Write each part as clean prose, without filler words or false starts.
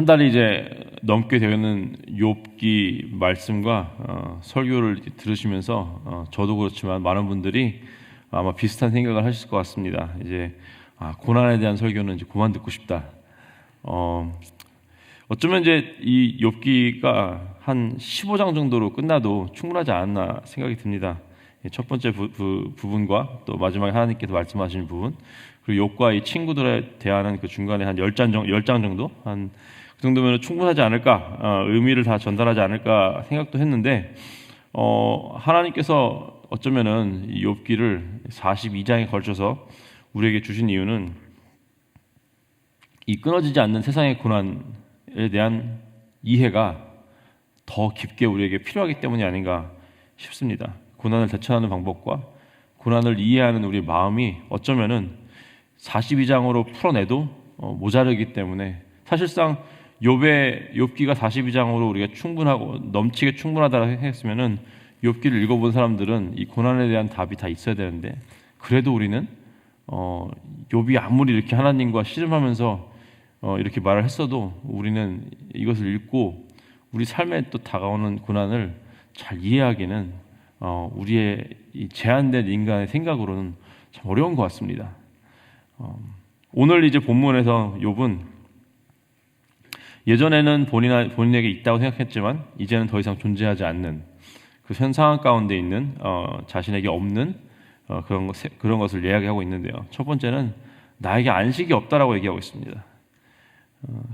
달이 이제 넘게 되는 욥기 말씀과 설교를 들으시면서 저도 그렇지만 많은 분들이 아마 비슷한 생각을 하실 것 같습니다. 이제 고난에 대한 설교는 이제 그만 듣고 싶다. 어쩌면 이제 이 욥기가 한 15장 정도로 끝나도 충분하지 않았나 생각이 듭니다. 첫 번째 부분과 또 마지막에 하나님께서 말씀하시는 부분, 그리고 욥과 이 친구들에 대하는 그 중간에 한 10장 정도, 한 그 정도면 충분하지 않을까, 의미를 다 전달하지 않을까 생각도 했는데, 하나님께서 어쩌면은 이 욥기를 42장에 걸쳐서 우리에게 주신 이유는 이 끊어지지 않는 세상의 고난에 대한 이해가 더 깊게 우리에게 필요하기 때문이 아닌가 싶습니다. 고난을 대처하는 방법과 고난을 이해하는 우리 마음이 어쩌면은 42장으로 풀어내도 모자르기 때문에, 사실상 욥기가 42장으로 우리가 충분하고 넘치게 충분하다고 했으면은 욥기를 읽어본 사람들은 이 고난에 대한 답이 다 있어야 되는데, 그래도 우리는 욥이 아무리 이렇게 하나님과 씨름하면서 이렇게 말을 했어도 우리는 이것을 읽고 우리 삶에 또 다가오는 고난을 잘 이해하기는 우리의 이 제한된 인간의 생각으로는 참 어려운 것 같습니다. 오늘 이제 본문에서 욥은 예전에는 본인에게 있다고 생각했지만 이제는 더 이상 존재하지 않는 그 현 상황 가운데 있는 자신에게 없는 그런 것을 이야기하고 있는데요. 첫 번째는 나에게 안식이 없다라고 얘기하고 있습니다.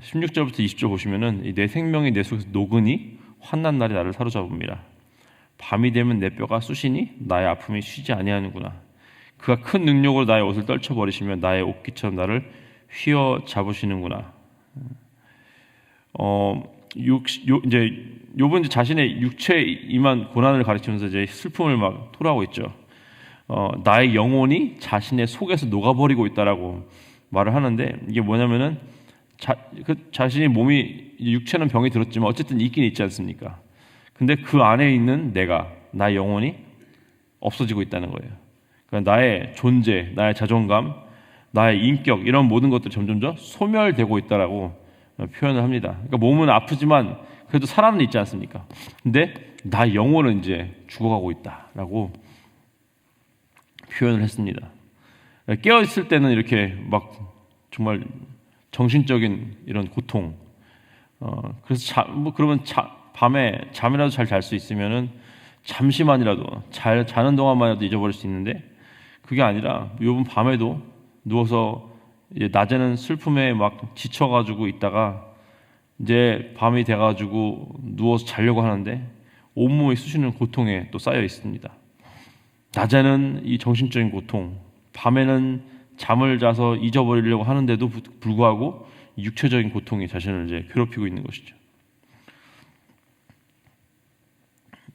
16절부터 20절 보시면은 내 생명이 내 속에서 녹으니 환난 날이 나를 사로잡음이라. 밤이 되면 내 뼈가 쑤시니 나의 아픔이 쉬지 아니하는구나. 그가 큰 능력으로 나의 옷을 떨쳐버리시며 나의 옷깃처럼 나를 휘어잡으시는구나. 이제 욥은 자신의 육체에 임한 고난을 가르치면서 이제 슬픔을 막 토로하고 있죠. 나의 영혼이 자신의 속에서 녹아버리고 있다라고 말을 하는데, 이게 뭐냐면은 자신의 몸이, 육체는 병이 들었지만 어쨌든 있긴 있지 않습니까? 근데 그 안에 있는 나의 영혼이 없어지고 있다는 거예요. 그러니까 나의 존재, 나의 자존감, 나의 인격, 이런 모든 것들이 점점 소멸되고 있다라고 표현을 합니다. 그러니까 몸은 아프지만 그래도 살아는 있지 않습니까? 근데 나의 영혼은 이제 죽어가고 있다라고 표현을 했습니다. 깨어 있을 때는 이렇게 막 정말 정신적인 이런 고통. 그래서 그러면 밤에 잠이라도 잘 잘 수 있으면은 잠시만이라도 잘 자는 동안만이라도 잊어버릴 수 있는데, 그게 아니라 요번 밤에도 누워서 이제 낮에는 슬픔에 막 지쳐가지고 있다가 이제 밤이 돼가지고 누워서 자려고 하는데 온몸이 쑤시는 고통에 또 쌓여 있습니다. 낮에는 이 정신적인 고통, 밤에는 잠을 자서 잊어버리려고 하는데도 불구하고 육체적인 고통이 자신을 이제 괴롭히고 있는 것이죠.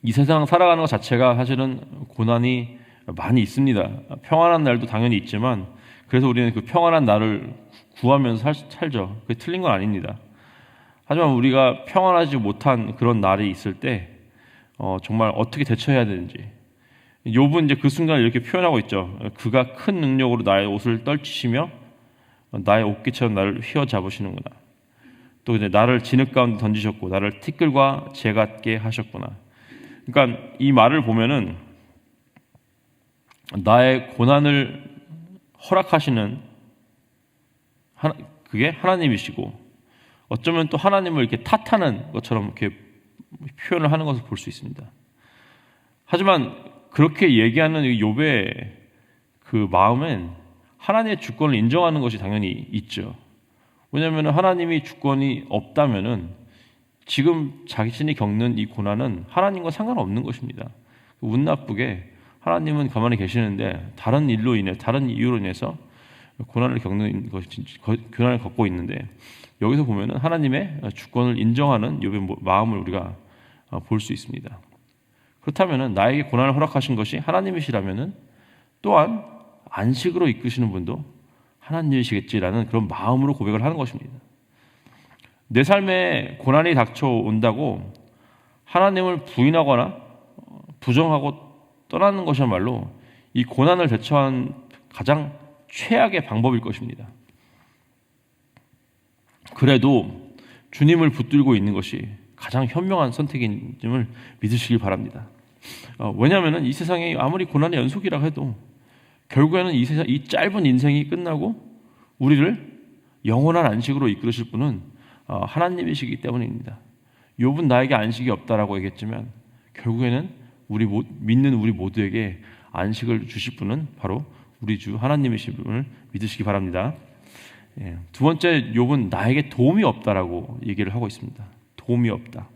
이 세상 살아가는 것 자체가 사실은 고난이 많이 있습니다. 평안한 날도 당연히 있지만, 그래서 우리는 그 평안한 날을 구하면서 살죠. 그게 틀린 건 아닙니다. 하지만 우리가 평안하지 못한 그런 날이 있을 때 정말 어떻게 대처해야 되는지, 욥은 이제 그 순간을 이렇게 표현하고 있죠. 그가 큰 능력으로 나의 옷을 떨치시며 나의 옷깃처럼 나를 휘어잡으시는구나. 또 이제 나를 진흙 가운데 던지셨고 나를 티끌과 재 같게 하셨구나. 그러니까 이 말을 보면은 나의 고난을 허락하시는 그게 하나님이시고, 어쩌면 또 하나님을 이렇게 탓하는 것처럼 이렇게 표현을 하는 것을 볼 수 있습니다. 하지만 그렇게 얘기하는 욥의 그 마음엔 하나님의 주권을 인정하는 것이 당연히 있죠. 왜냐하면 하나님이 주권이 없다면은 지금 자신이 겪는 이 고난은 하나님과 상관없는 것입니다. 운 나쁘게 하나님은 가만히 계시는데 다른 일로 인해, 다른 이유로 인해서 고난을 고난을 겪고 있는데, 여기서 보면은 하나님의 주권을 인정하는 욥의 마음을 우리가 볼 수 있습니다. 그렇다면은 나에게 고난을 허락하신 것이 하나님이시라면은 또한 안식으로 이끄시는 분도 하나님이시겠지라는 그런 마음으로 고백을 하는 것입니다. 내 삶에 고난이 닥쳐온다고 하나님을 부인하거나 부정하고 떠나는 것이야말로 이 고난을 대처한 가장 최악의 방법일 것입니다. 그래도 주님을 붙들고 있는 것이 가장 현명한 선택인 점을 믿으시길 바랍니다. 왜냐하면 이 세상에 아무리 고난의 연속이라 해도 결국에는 이 짧은 인생이 끝나고 우리를 영원한 안식으로 이끌으실 분은 하나님이시기 때문입니다. 욥은 나에게 안식이 없다라고 얘기했지만 결국에는 믿는 우리 모두에게 안식을 주실 분은 바로 우리 주 하나님이신 분을 믿으시기 바랍니다. 두 번째, 욥은 나에게 도움이 없다라고 얘기를 하고 있습니다. 도움이 없다.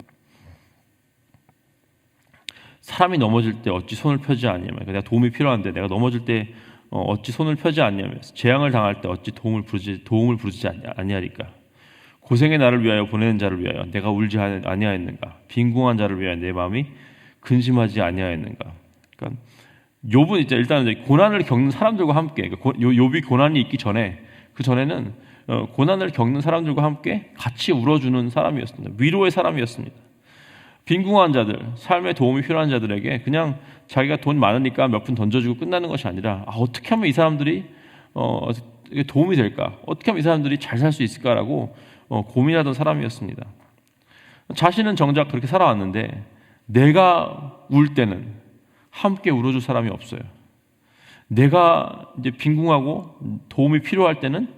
사람이 넘어질 때 어찌 손을 펴지 않냐며, 내가 도움이 필요한데 내가 넘어질 때 어찌 손을 펴지 않냐며, 재앙을 당할 때 어찌 도움을 부르지 아니하리까. 고생의 나를 위하여 보내는 자를 위하여 내가 울지 아니하였는가. 빈궁한 자를 위하여 내 마음이 근심하지 아니하였는가. 그러니까 욥은 일단 고난을 겪는 사람들과 함께, 욥이 고난이 있기 전에, 그 전에는 고난을 겪는 사람들과 함께 같이 울어주는 사람이었습니다. 위로의 사람이었습니다. 빈궁한 자들, 삶에 도움이 필요한 자들에게 그냥 자기가 돈 많으니까 몇 푼 던져주고 끝나는 것이 아니라 어떻게 하면 이 사람들이 도움이 될까? 어떻게 하면 이 사람들이 잘 살 수 있을까라고 고민하던 사람이었습니다. 자신은 정작 그렇게 살아왔는데 내가 울 때는 함께 울어줄 사람이 없어요. 내가 이제 빈궁하고 도움이 필요할 때는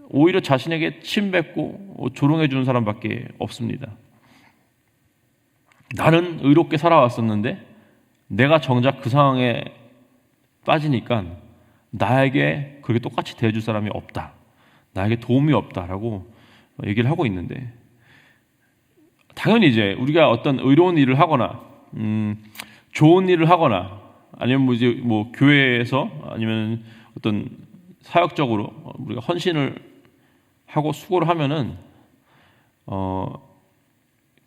오히려 자신에게 침 뱉고 조롱해 주는 사람밖에 없습니다. 나는 의롭게 살아왔었는데 내가 정작 그 상황에 빠지니까 나에게 그렇게 똑같이 대해줄 사람이 없다. 나에게 도움이 없다라고 얘기를 하고 있는데, 당연히 이제 우리가 어떤 의로운 일을 하거나 좋은 일을 하거나 아니면 뭐 교회에서 아니면 어떤 사역적으로 우리가 헌신을 하고 수고를 하면은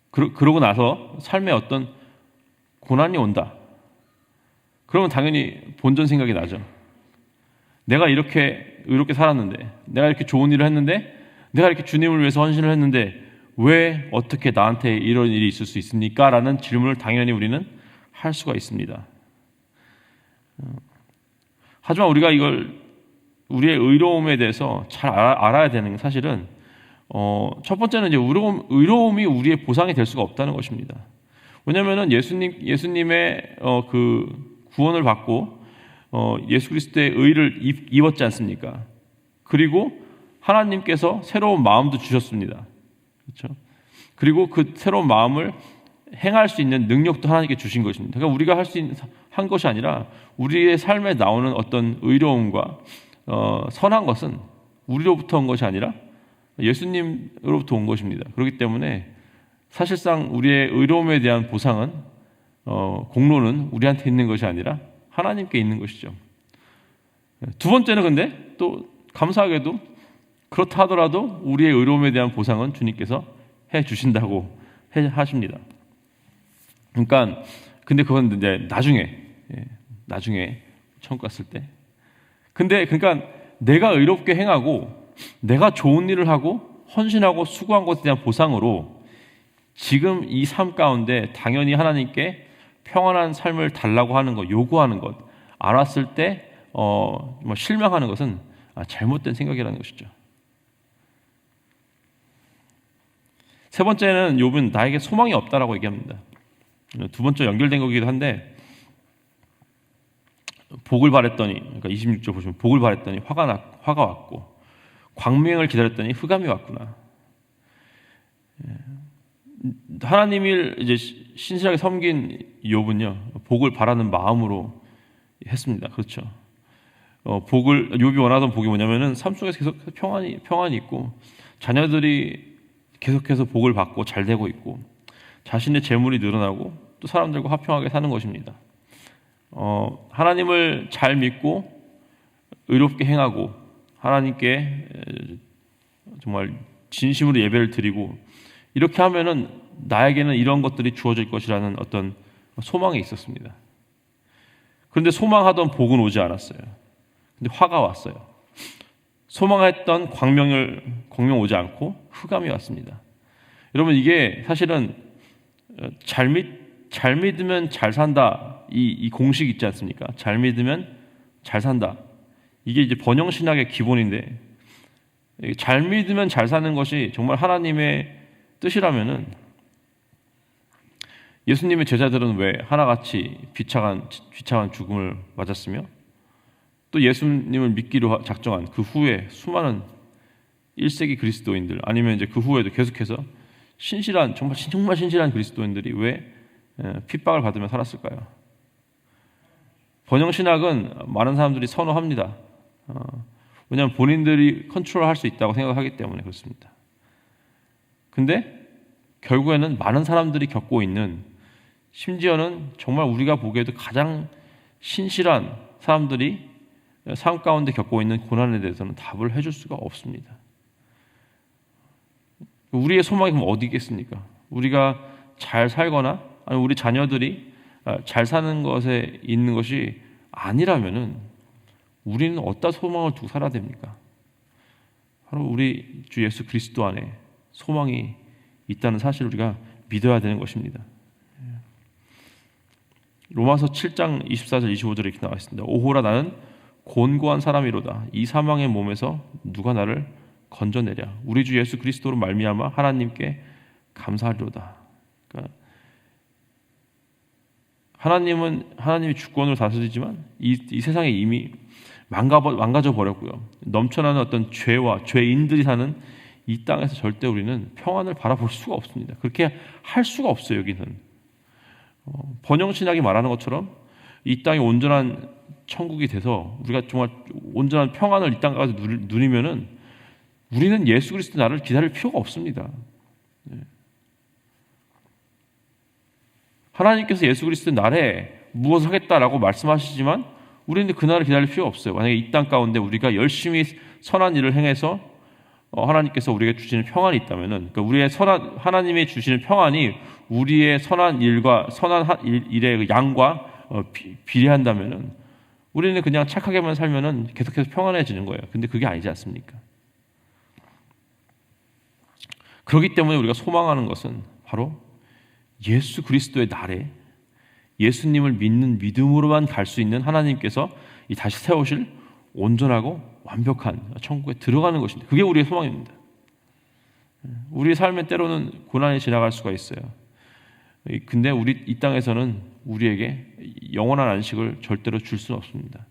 그러고 나서 삶에 어떤 고난이 온다. 그러면 당연히 본전 생각이 나죠. 내가 이렇게 의롭게 살았는데, 내가 이렇게 좋은 일을 했는데, 내가 이렇게 주님을 위해서 헌신을 했는데 왜 어떻게 나한테 이런 일이 있을 수 있습니까? 라는 질문을 당연히 우리는 할 수가 있습니다. 하지만 우리가 이걸 우리의 의로움에 대해서 잘 알아야 되는 게 사실은 첫 번째는 이제 의로움이 우리의 보상이 될 수가 없다는 것입니다. 왜냐하면은 예수님의 그 구원을 받고 예수 그리스도의 의를 입었지 않습니까? 그리고 하나님께서 새로운 마음도 주셨습니다. 그렇죠? 그리고 그 새로운 마음을 행할 수 있는 능력도 하나님께 주신 것입니다. 그러니까 우리가 한 것이 아니라 우리의 삶에 나오는 어떤 의로움과 선한 것은 우리로부터 온 것이 아니라 예수님으로부터 온 것입니다. 그렇기 때문에 사실상 우리의 의로움에 대한 보상은 공로는 우리한테 있는 것이 아니라 하나님께 있는 것이죠. 두 번째는 근데 또 감사하게도 그렇다 하더라도 우리의 의로움에 대한 보상은 주님께서 해 주신다고 하십니다. 그러니까 근데 그건 이제 나중에 천국 갔을 때. 근데 그러니까 내가 의롭게 행하고 내가 좋은 일을 하고 헌신하고 수고한 것에 대한 보상으로 지금 이 삶 가운데 당연히 하나님께 평안한 삶을 달라고 하는 것, 요구하는 것, 알았을 때 실망하는 것은 잘못된 생각이라는 것이죠. 세 번째는 욥은 나에게 소망이 없다라고 얘기합니다. 두 번째 연결된 거기도 한데, 복을 바랬더니, 그러니까 26절 보시면 복을 바랬더니 화가 왔고 광명을 기다렸더니 흑암이 왔구나. 하나님을 이제 신실하게 섬긴 욥은요, 복을 바라는 마음으로 했습니다. 그렇죠. 욥이 원하던 복이 뭐냐면은 삶 속에서 계속 평안이 있고 자녀들이 계속해서 복을 받고 잘 되고 있고 자신의 재물이 늘어나고 또 사람들과 화평하게 사는 것입니다. 하나님을 잘 믿고 의롭게 행하고 하나님께 정말 진심으로 예배를 드리고 이렇게 하면은 나에게는 이런 것들이 주어질 것이라는 어떤 소망이 있었습니다. 그런데 소망하던 복은 오지 않았어요. 근데 화가 왔어요. 소망했던 광명 오지 않고 흑암이 왔습니다. 여러분, 이게 사실은 잘 믿으면 잘 산다, 이 공식 있지 않습니까? 잘 믿으면 잘 산다. 이게 이제 번영신학의 기본인데, 잘 믿으면 잘 사는 것이 정말 하나님의 뜻이라면은 예수님의 제자들은 왜 하나같이 비참한 죽음을 맞았으며 또 예수님을 믿기로 작정한 그 후에 수많은 1세기 그리스도인들 아니면 이제 그 후에도 계속해서 정말 신실한 그리스도인들이 왜 핍박을 받으며 살았을까요? 번영신학은 많은 사람들이 선호합니다. 왜냐하면 본인들이 컨트롤할 수 있다고 생각하기 때문에 그렇습니다. 근데 결국에는 많은 사람들이 겪고 있는, 심지어는 정말 우리가 보기에도 가장 신실한 사람들이 삶 가운데 겪고 있는 고난에 대해서는 답을 해줄 수가 없습니다. 우리의 소망이 그럼 어디 있겠습니까? 우리가 잘 살거나 아니면 우리 자녀들이 잘 사는 것에 있는 것이 아니라면은 우리는 어디다 소망을 두고 살아야 됩니까? 바로 우리 주 예수 그리스도 안에 소망이 있다는 사실을 우리가 믿어야 되는 것입니다. 로마서 7장 24절 25절에 이렇게 나와 있습니다. 오호라 나는 곤고한 사람이로다. 이 사망의 몸에서 누가 나를 건져내랴. 우리 주 예수 그리스도로 말미암아 하나님께 감사하리로다. 그러니까 하나님이 주권으로 다스리지만 이 세상에 이미 망가져 버렸고요. 넘쳐나는 어떤 죄와 죄인들이 사는 이 땅에서 절대 우리는 평안을 바라볼 수가 없습니다. 그렇게 할 수가 없어요. 여기는 번영신학이 말하는 것처럼 이 땅이 온전한 천국이 돼서 우리가 정말 온전한 평안을 이 땅 가서 누리면은 우리는 예수 그리스도 나를 기다릴 필요가 없습니다. 하나님께서 예수 그리스도 날에 무엇을 하겠다라고 말씀하시지만 우리는 그날을 기다릴 필요가 없어요. 만약에 이 땅 가운데 우리가 열심히 선한 일을 행해서 하나님께서 우리에게 주시는 평안이 있다면은, 그러니까 하나님이 주시는 평안이 우리의 선한 일과 선한 일의 양과 비례한다면은 우리는 그냥 착하게만 살면은 계속해서 평안해지는 거예요. 근데 그게 아니지 않습니까? 그렇기 때문에 우리가 소망하는 것은 바로 예수 그리스도의 날에 예수님을 믿는 믿음으로만 갈 수 있는 하나님께서 다시 세우실 온전하고 완벽한 천국에 들어가는 것입니다. 그게 우리의 소망입니다. 우리의 삶에 때로는 고난이 지나갈 수가 있어요. 근데 이 땅에서는 우리에게 영원한 안식을 절대로 줄 수는 없습니다.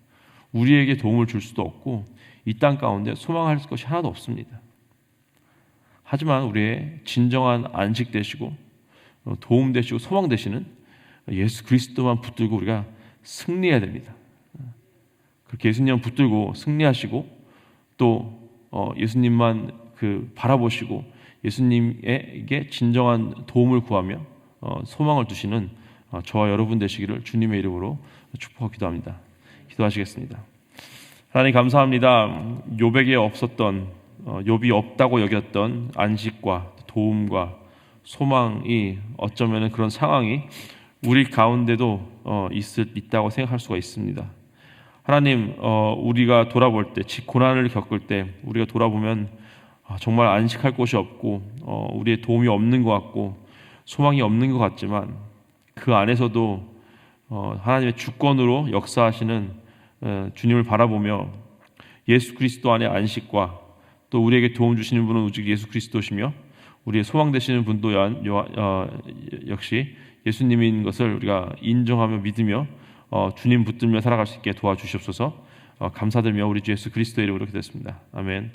우리에게 도움을 줄 수도 없고 이 땅 가운데 소망할 것이 하나도 없습니다. 하지만 우리의 진정한 안식 되시고 도움 되시고 소망 되시는 예수 그리스도만 붙들고 우리가 승리해야 됩니다. 그렇게 예수님만 붙들고 승리하시고 또 예수님만 바라보시고 예수님에게 진정한 도움을 구하며 소망을 두시는 저와 여러분 되시기를 주님의 이름으로 축복하고 기도합니다. 기도하시겠습니다. 하나님 감사합니다. 욥에게 없었던, 욥이 없다고 여겼던 안식과 도움과 소망이 어쩌면 그런 상황이 우리 가운데도 있다고 생각할 수가 있습니다. 하나님, 우리가 돌아볼 때, 고난을 겪을 때 우리가 돌아보면 정말 안식할 곳이 없고 우리의 도움이 없는 것 같고 소망이 없는 것 같지만 그 안에서도 하나님의 주권으로 역사하시는 주님을 바라보며 예수 그리스도 안의 안식과 또 우리에게 도움 주시는 분은 오직 예수 그리스도시며 우리의 소망 되시는 분도 역시 예수님인 것을 우리가 인정하며 믿으며 주님 붙들며 살아갈 수 있게 도와주시옵소서. 감사드리며 우리 주 예수 그리스도의 이름으로 기도했습니다. 아멘.